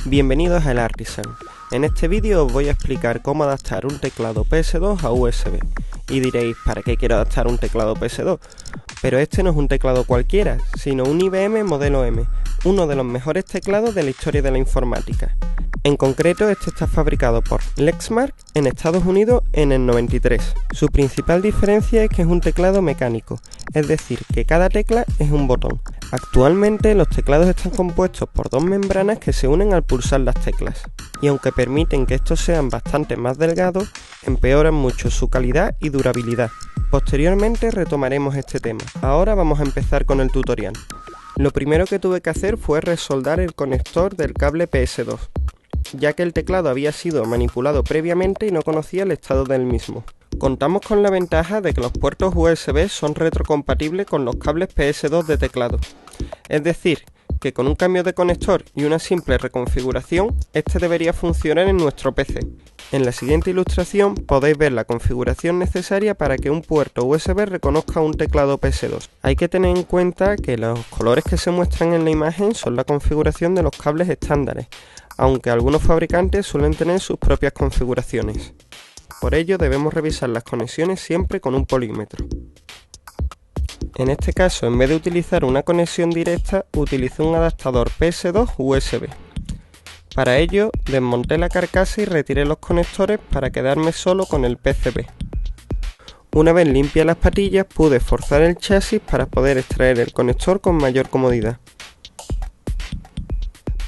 Bienvenidos a El Artisan. En este vídeo os voy a explicar cómo adaptar un teclado PS2 a USB. Y diréis, ¿para qué quiero adaptar un teclado PS2? Pero este no es un teclado cualquiera, sino un IBM Modelo M, uno de los mejores teclados de la historia de la informática. En concreto, este está fabricado por Lexmark en Estados Unidos en el 93. Su principal diferencia es que es un teclado mecánico, es decir, que cada tecla es un botón. Actualmente los teclados están compuestos por dos membranas que se unen al pulsar las teclas, y aunque permiten que estos sean bastante más delgados, empeoran mucho su calidad y durabilidad. Posteriormente retomaremos este tema. Ahora vamos a empezar con el tutorial. Lo primero que tuve que hacer fue resoldar el conector del cable PS2, ya que el teclado había sido manipulado previamente y no conocía el estado del mismo. Contamos con la ventaja de que los puertos USB son retrocompatibles con los cables PS2 de teclado, es decir, que con un cambio de conector y una simple reconfiguración, este debería funcionar en nuestro PC. En la siguiente ilustración podéis ver la configuración necesaria para que un puerto USB reconozca un teclado PS2. Hay que tener en cuenta que los colores que se muestran en la imagen son la configuración de los cables estándares, aunque algunos fabricantes suelen tener sus propias configuraciones. Por ello debemos revisar las conexiones siempre con un polímetro. En este caso, en vez de utilizar una conexión directa, utilicé un adaptador PS2 USB. Para ello, desmonté la carcasa y retiré los conectores para quedarme solo con el PCB. Una vez limpias las patillas, pude forzar el chasis para poder extraer el conector con mayor comodidad.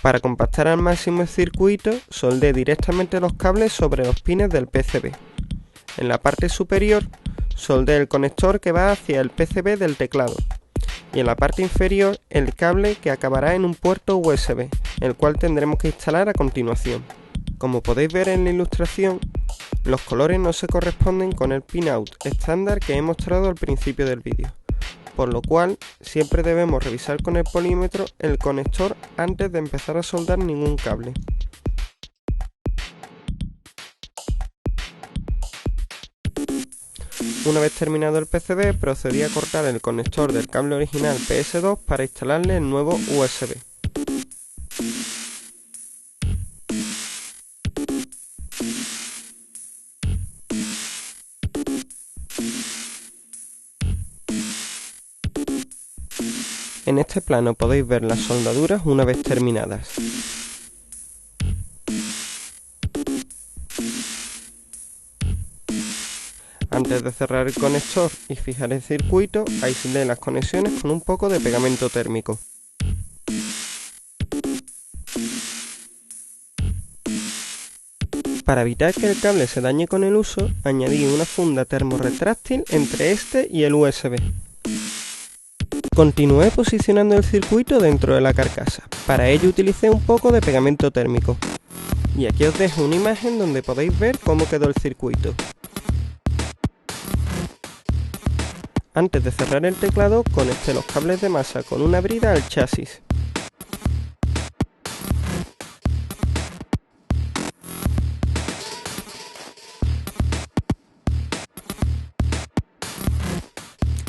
Para compactar al máximo el circuito, soldé directamente los cables sobre los pines del PCB. En la parte superior, soldé el conector que va hacia el PCB del teclado. Y en la parte inferior, el cable que acabará en un puerto USB, el cual tendremos que instalar a continuación. Como podéis ver en la ilustración, los colores no se corresponden con el pinout estándar que he mostrado al principio del vídeo, por lo cual siempre debemos revisar con el polímetro el conector antes de empezar a soldar ningún cable. Una vez terminado el PCB, procedí a cortar el conector del cable original PS2 para instalarle el nuevo USB. En este plano podéis ver las soldaduras una vez terminadas. Antes de cerrar el conector y fijar el circuito, aislé las conexiones con un poco de pegamento térmico. Para evitar que el cable se dañe con el uso, añadí una funda termorretráctil entre este y el USB. Continué posicionando el circuito dentro de la carcasa. Para ello utilicé un poco de pegamento térmico. Y aquí os dejo una imagen donde podéis ver cómo quedó el circuito. Antes de cerrar el teclado, conecté los cables de masa con una brida al chasis.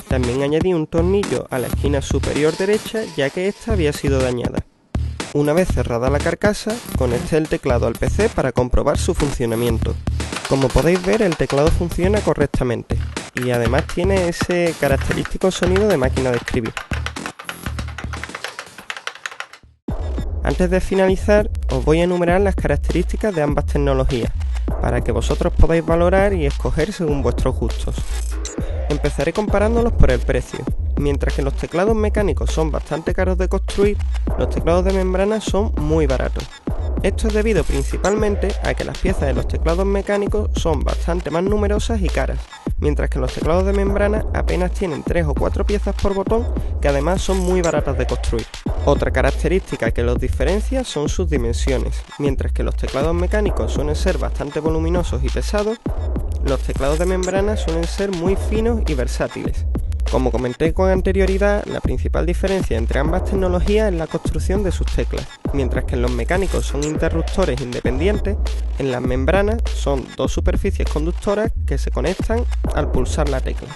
También añadí un tornillo a la esquina superior derecha, ya que esta había sido dañada. Una vez cerrada la carcasa, conecté el teclado al PC para comprobar su funcionamiento. Como podéis ver, el teclado funciona correctamente y además tiene ese característico sonido de máquina de escribir. Antes de finalizar, os voy a enumerar las características de ambas tecnologías, para que vosotros podáis valorar y escoger según vuestros gustos. Empezaré comparándolos por el precio. Mientras que los teclados mecánicos son bastante caros de construir, los teclados de membrana son muy baratos. Esto es debido principalmente a que las piezas de los teclados mecánicos son bastante más numerosas y caras, mientras que los teclados de membrana apenas tienen 3 o 4 piezas por botón, que además son muy baratas de construir. Otra característica que los diferencia son sus dimensiones. Mientras que los teclados mecánicos suelen ser bastante voluminosos y pesados, los teclados de membrana suelen ser muy finos y versátiles. Como comenté con anterioridad, la principal diferencia entre ambas tecnologías es la construcción de sus teclas. Mientras que en los mecánicos son interruptores independientes, en las membranas son dos superficies conductoras que se conectan al pulsar la tecla.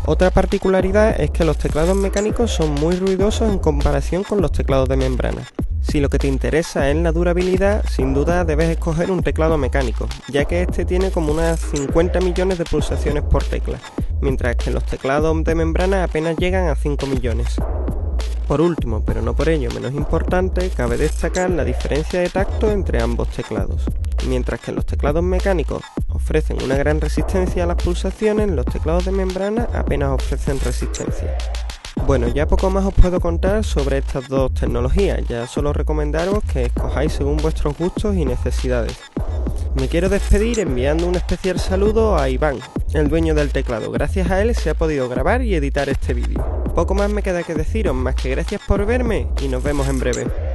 Otra particularidad es que los teclados mecánicos son muy ruidosos en comparación con los teclados de membrana. Si lo que te interesa es la durabilidad, sin duda debes escoger un teclado mecánico, ya que este tiene como unas 50 millones de pulsaciones por tecla, mientras que los teclados de membrana apenas llegan a 5 millones. Por último, pero no por ello menos importante, cabe destacar la diferencia de tacto entre ambos teclados. Mientras que los teclados mecánicos ofrecen una gran resistencia a las pulsaciones, los teclados de membrana apenas ofrecen resistencia. Bueno, ya poco más os puedo contar sobre estas dos tecnologías, ya solo recomendaros que escojáis según vuestros gustos y necesidades. Me quiero despedir enviando un especial saludo a Iván, el dueño del teclado. Gracias a él se ha podido grabar y editar este vídeo. Poco más me queda que deciros, más que gracias por verme y nos vemos en breve.